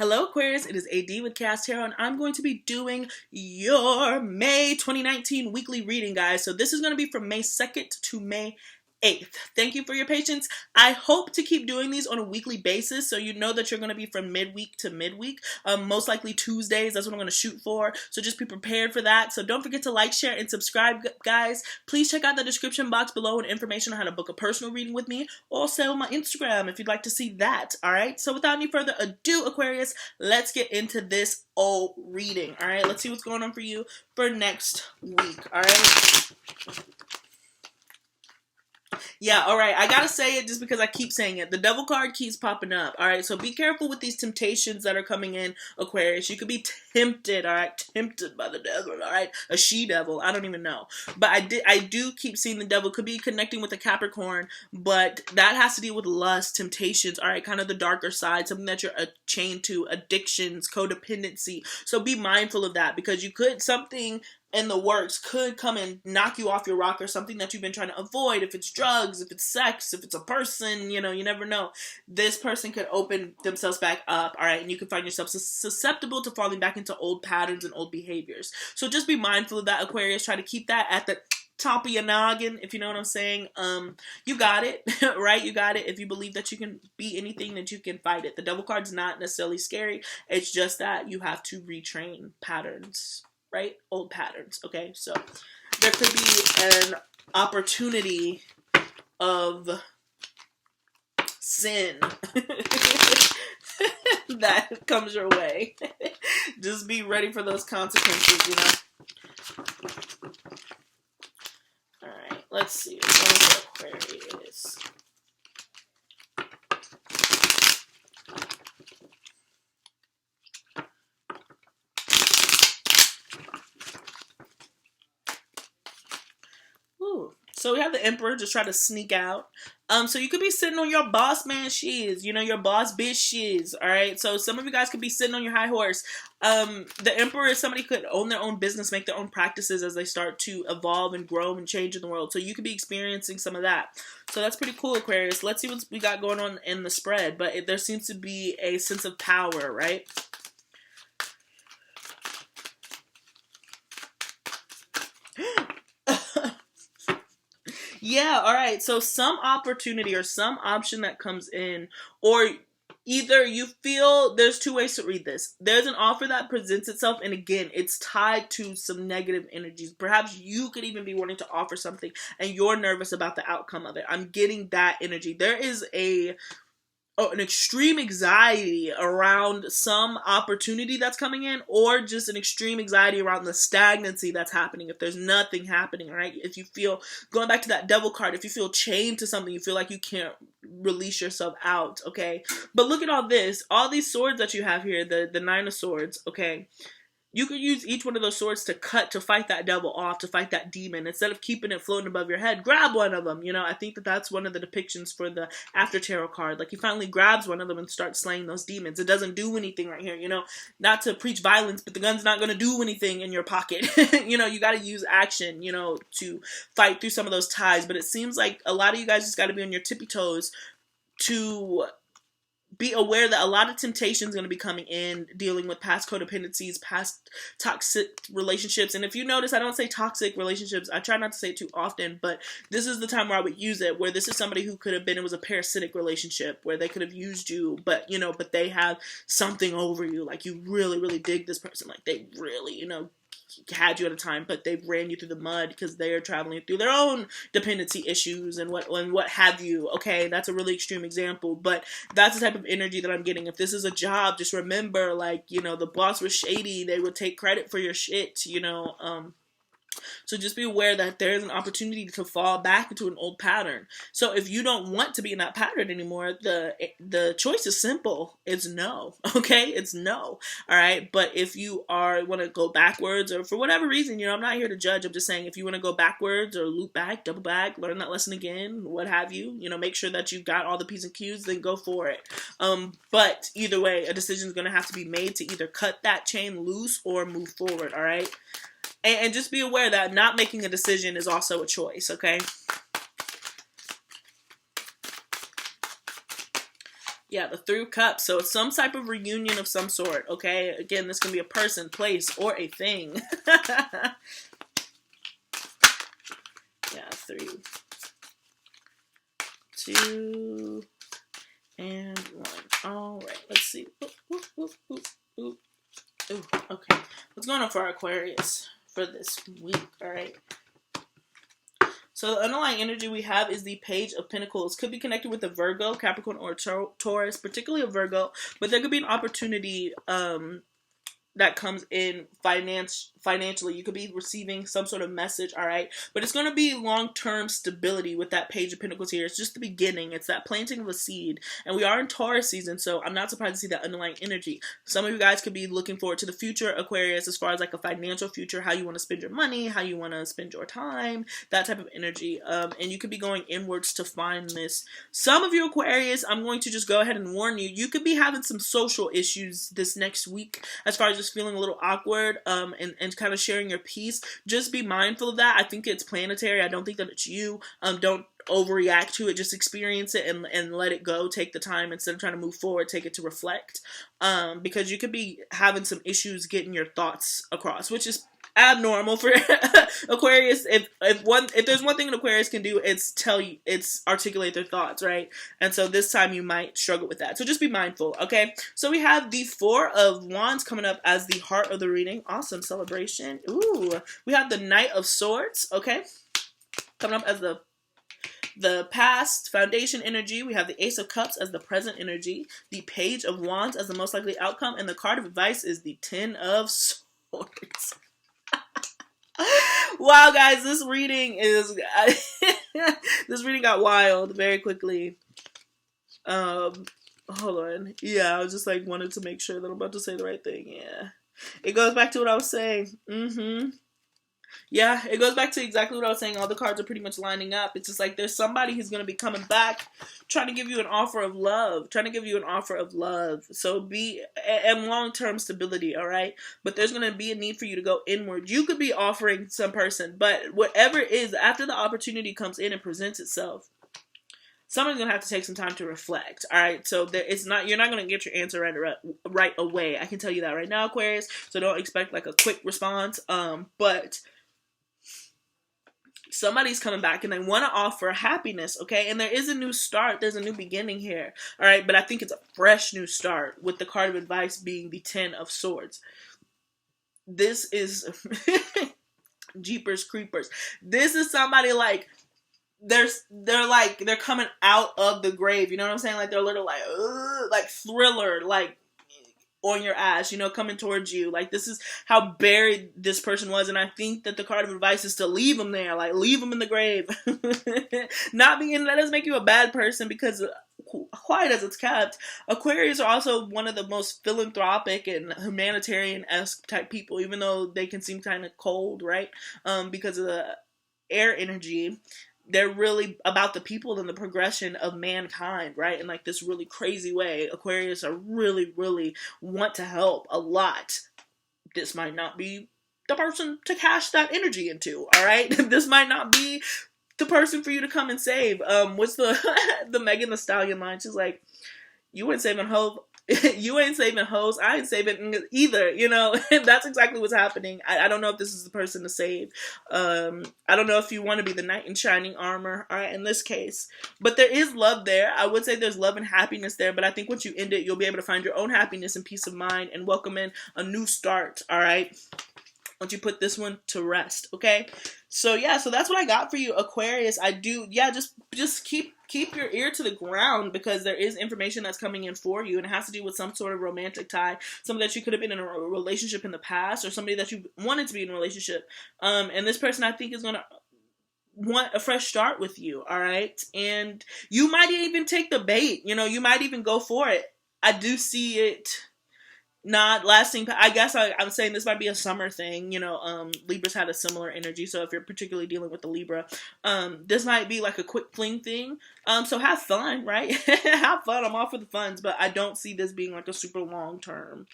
Hello Aquarius, it is AD with kayxztarot, and I'm going to be doing your May 2019 weekly reading, guys. So this is going to be from May 2nd to May 8th. Thank you for your patience. I hope to keep doing these on a weekly basis, so you know that you're going to be from midweek to midweek. Most likely Tuesdays, that's what I'm going to shoot for. So just be prepared for that. So don't forget to like, share, and subscribe, guys. Please check out the description box below and information on how to book a personal reading with me. Also, my Instagram if you'd like to see that. All right. So without any further ado, Aquarius, let's get into this old reading. All right. Let's see what's going on for you for next week. All right. Yeah, alright, I gotta say it just because I keep saying it. The devil card keeps popping up, alright? So be careful with these temptations that are coming in, Aquarius. You could be tempted, alright? Tempted by the devil, alright? A she-devil, I don't even know. But I do keep seeing the devil. Could be connecting with a Capricorn, but that has to deal with lust, temptations, alright? Kind of the darker side, something that you're chained to, addictions, codependency. So be mindful of that, because you could, something in the works could come and knock you off your rocker, something that you've been trying to avoid. If it's drugs, if it's sex, if it's a person, you know, you never know. This person could open themselves back up, all right, and you can find yourself susceptible to falling back into old patterns and old behaviors. So just be mindful of that, Aquarius. Try to keep that at the top of your noggin, if you know what I'm saying. You got it, right? You got it. If you believe that you can be anything, that you can fight it. The devil card's not necessarily scary. It's just that you have to retrain patterns, right? Old patterns, okay? So there could be an opportunity of sin that comes your way. Just be ready for those consequences, you know? Alright, let's see. What's Aquarius? So we have the Emperor just try to sneak out. So you could be sitting on your boss man shiz, you know, your boss bitch shiz, alright? So some of you guys could be sitting on your high horse. The Emperor is somebody who could own their own business, make their own practices as they start to evolve and grow and change in the world. So you could be experiencing some of that. So that's pretty cool, Aquarius. Let's see what we got going on in the spread. But there seems to be a sense of power, right? Yeah, alright, so some opportunity or some option that comes in, or either you feel, there's two ways to read this. There's an offer that presents itself, and again, it's tied to some negative energies. Perhaps you could even be wanting to offer something, and you're nervous about the outcome of it. I'm getting that energy. There is an extreme anxiety around some opportunity that's coming in, or just an extreme anxiety around the stagnancy that's happening. If there's nothing happening, right? If you feel, going back to that devil card, if you feel chained to something, you feel like you can't release yourself out, okay? But look at all this, all these swords that you have here, the Nine of Swords, okay? You could use each one of those swords to fight that devil off, to fight that demon. Instead of keeping it floating above your head, grab one of them. You know, I think that's one of the depictions for the After Tarot card. Like, he finally grabs one of them and starts slaying those demons. It doesn't do anything right here, you know. Not to preach violence, but the gun's not going to do anything in your pocket. You know, you got to use action, you know, to fight through some of those ties. But it seems like a lot of you guys just got to be on your tippy toes to be aware that a lot of temptation is going to be coming in, dealing with past codependencies, past toxic relationships. And if you notice, I don't say toxic relationships. I try not to say it too often, but this is the time where I would use it, where this is somebody who could have been, it was a parasitic relationship where they could have used you, but, you know, but they have something over you. Like, you really, really dig this person. Like, they really, you know, had you at a time, but they ran you through the mud because they are traveling through their own dependency issues and what have you. Okay, that's a really extreme example, but that's the type of energy that I'm getting. If this is a job, just remember, like, you know, the boss was shady. They would take credit for your shit, you know. So just be aware that there is an opportunity to fall back into an old pattern. So if you don't want to be in that pattern anymore, the choice is simple. It's no. Okay? It's no. All right? But if you want to go backwards, or for whatever reason, you know, I'm not here to judge. I'm just saying, if you want to go backwards or loop back, double back, learn that lesson again, what have you, you know, make sure that you've got all the P's and Q's, then go for it. But either way, a decision is going to have to be made to either cut that chain loose or move forward. All right? And just be aware that not making a decision is also a choice, okay? Yeah, the Three of Cups. So it's some type of reunion of some sort, okay? Again, this can be a person, place, or a thing. Yeah, 3, 2, and 1. All right, let's see. Ooh, okay. What's going on for our Aquarius for this week? All right. So the underlying energy we have is the Page of Pentacles. Could be connected with a Virgo, Capricorn, or Taurus, particularly a Virgo. But there could be an opportunity that comes in financially. You could be receiving some sort of message, all right? But it's going to be long-term stability with that Page of Pentacles here. It's just the beginning. It's that planting of a seed. And we are in Taurus season, so I'm not surprised to see that underlying energy. Some of you guys could be looking forward to the future, Aquarius, as far as like a financial future, how you want to spend your money, how you want to spend your time, that type of energy. And you could be going inwards to find this. Some of you Aquarius, I'm going to just go ahead and warn you, you could be having some social issues this next week as far as just feeling a little awkward and kind of sharing your piece. Just be mindful of that. I think it's planetary. I don't think that it's you. Don't overreact to it. Just experience it and let it go. Take the time instead of trying to move forward. Take it to reflect, because you could be having some issues getting your thoughts across, which is abnormal for Aquarius. If there's one thing an Aquarius can do, it's articulate their thoughts, right? And so this time you might struggle with that. So just be mindful, okay? So we have the Four of Wands coming up as the heart of the reading. Awesome celebration. Ooh, we have the Knight of Swords, okay? Coming up as the past foundation energy. We have the Ace of Cups as the present energy, the Page of Wands as the most likely outcome, and the card of advice is the Ten of Swords. Wow, guys, this reading this reading got wild very quickly. Hold on. Yeah, I was just like wanted to make sure that I'm about to say the right thing. Yeah, it goes back to what I was saying. Yeah, it goes back to exactly what I was saying. All the cards are pretty much lining up. It's just like there's somebody who's going to be coming back, trying to give you an offer of love. So be, and long-term stability, all right? But there's going to be a need for you to go inward. You could be offering some person, but whatever it is, after the opportunity comes in and presents itself, somebody's going to have to take some time to reflect, all right? So you're not going to get your answer right away. I can tell you that right now, Aquarius. So don't expect like a quick response. But somebody's coming back and they want to offer happiness, okay? And there is a new start. There's a new beginning here, all right? But I think it's a fresh new start with the card of advice being the Ten of Swords. This is Jeepers Creepers. This is somebody like they're coming out of the grave. You know what I'm saying? Like they're a little like Thriller, like on your ass, coming towards you. Like, this is how buried this person was, and I think that the card of advice is to leave them there, like, leave them in the grave. That doesn't make you a bad person, because quiet as it's kept, Aquarius are also one of the most philanthropic and humanitarian-esque type people, even though they can seem kind of cold, right? Because of the air energy. They're really about the people and the progression of mankind, right? In like this really crazy way. Aquarius are really, really want to help a lot. This might not be the person to cash that energy into, all right? This might not be the person for you to come and save. What's the Megan Thee Stallion line? She's like, you ain't saving hope. You ain't saving hoes. I ain't saving either. That's exactly what's happening. I don't know if this is the person to save. I don't know if you want to be the knight in shining armor, all right, in this case. But there is love there. I would say there's love and happiness there. But I think once you end it, you'll be able to find your own happiness and peace of mind and welcome in a new start, all right? Once you put this one to rest, okay? So that's what I got for you, Aquarius. Just keep your ear to the ground, because there is information that's coming in for you, and it has to do with some sort of romantic tie, somebody that you could have been in a relationship in the past, or somebody that you wanted to be in a relationship. And this person, I think, is going to want a fresh start with you, all right? And you might even take the bait, you might even go for it. I do see it not lasting. I guess I'm saying this might be a summer thing. Libras had a similar energy. So if you're particularly dealing with the Libra, this might be like a quick fling thing. So have fun, right? Have fun. I'm all for the funs, but I don't see this being like a super long term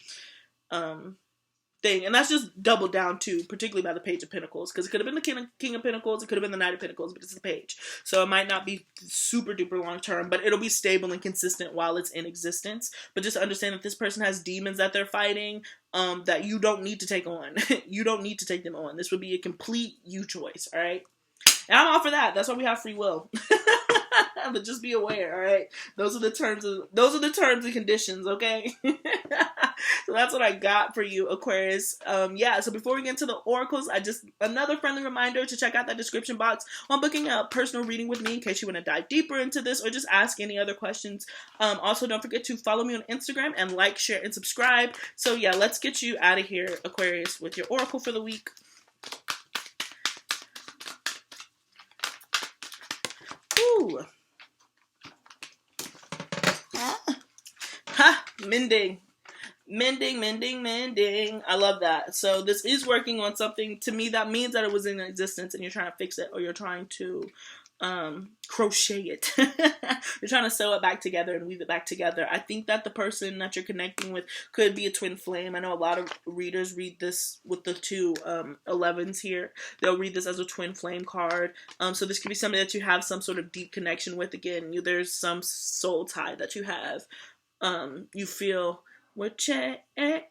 thing. And that's just doubled down too, particularly by the Page of Pentacles, because it could have been the King of Pentacles, it could have been the Knight of Pentacles, but it's the Page. So it might not be super duper long term, but it'll be stable and consistent while it's in existence. But just understand that this person has demons that they're fighting, that you don't need to take on. You don't need to take them on. This would be a complete you choice, all right? And I'm all for that. That's why we have free will. But just be aware, all right? Those are the terms and conditions, okay? So that's what I got for you, Aquarius. Yeah, so before we get into the oracles, another friendly reminder to check out that description box on booking a personal reading with me in case you want to dive deeper into this or just ask any other questions. Also, don't forget to follow me on Instagram and like, share, and subscribe. So yeah, let's get you out of here, Aquarius, with your oracle for the week. Ooh. Ha! Mending. I love that. So this is working on something. To me, that means that it was in existence and you're trying to fix it, or you're trying to crochet it. You're trying to sew it back together and weave it back together. I think that the person that you're connecting with could be a twin flame. I know a lot of readers read this with the two 11s here. They'll read this as a twin flame card. So this could be somebody that you have some sort of deep connection with. Again, there's some soul tie that you have. You feel we're chain. Oh,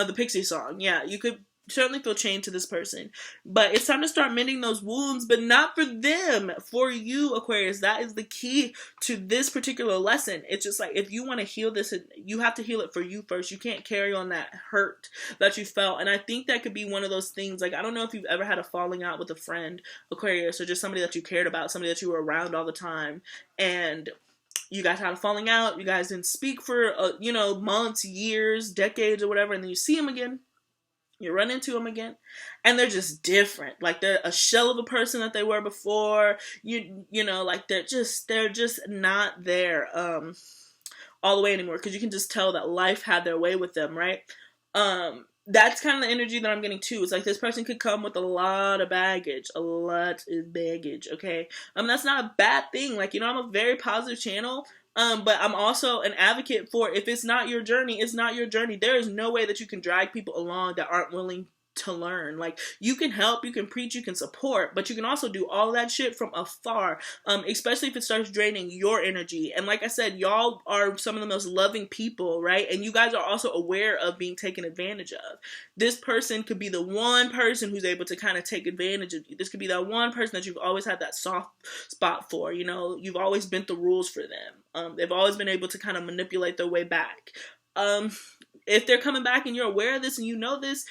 the Pixie song. Yeah, you could certainly feel chained to this person. But it's time to start mending those wounds, but not for them, for you, Aquarius. That is the key to this particular lesson. It's just like, if you want to heal this, you have to heal it for you first. You can't carry on that hurt that you felt. And I think that could be one of those things, like, I don't know if you've ever had a falling out with a friend, Aquarius, or just somebody that you cared about, somebody that you were around all the time, and you guys had a falling out, you guys didn't speak for, months, years, decades, or whatever, and then you see them again, you run into them again, and they're just different. Like, they're a shell of a person that they were before. Like, they're just not there all the way anymore, because you can just tell that life had their way with them, right? That's kind of the energy that I'm getting too. It's like this person could come with a lot of baggage, okay? That's not a bad thing. Like, I'm a very positive channel, but I'm also an advocate for, if it's not your journey, it's not your journey. There is no way that you can drag people along that aren't willing to learn. Like, you can help, you can preach, you can support, but you can also do all of that shit from afar, especially if it starts draining your energy. And like I said, y'all are some of the most loving people, right? And you guys are also aware of being taken advantage of. This person could be the one person who's able to kind of take advantage of you. This could be that one person that you've always had that soft spot for. You've always bent the rules for them. They've always been able to kind of manipulate their way back. If they're coming back and you're aware of this and you know this,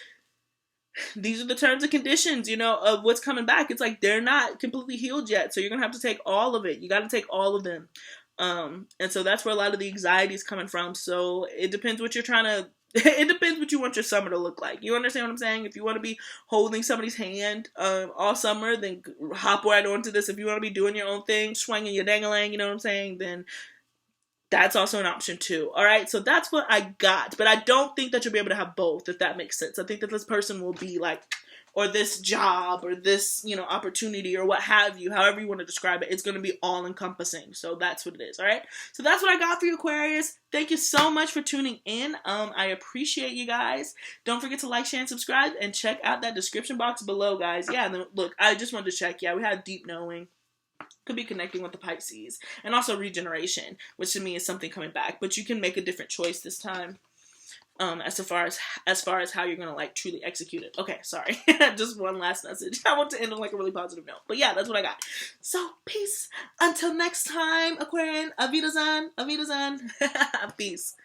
these are the terms and conditions, of what's coming back. It's like, they're not completely healed yet, so you're going to have to take all of it. You got to take all of them. And so that's where a lot of the anxiety is coming from. So it depends what you're trying to, it depends what you want your summer to look like. You understand what I'm saying? If you want to be holding somebody's hand all summer, then hop right onto this. If you want to be doing your own thing, swinging your dang-a-lang, you know what I'm saying, then that's also an option too. All right, so that's what I got. But I don't think that you'll be able to have both, if that makes sense. I think that this person will be like, or this job, or this, opportunity, or what have you, however you want to describe it, it's going to be all encompassing. So that's what it is. All right, so that's what I got for you, Aquarius. Thank you so much for tuning in. I appreciate you guys. Don't forget to like, share, and subscribe, and check out that description box below, guys. Yeah, and then, look, I just wanted to check. Yeah, we had deep knowing. Could be connecting with the Pisces, and also regeneration, which to me is something coming back, but you can make a different choice this time, as far as how you're gonna like truly execute it. Okay, sorry. Just one last message. I want to end on like a really positive note, but yeah, that's what I got. So peace until next time, Aquarian. Auf Wiedersehen. Peace.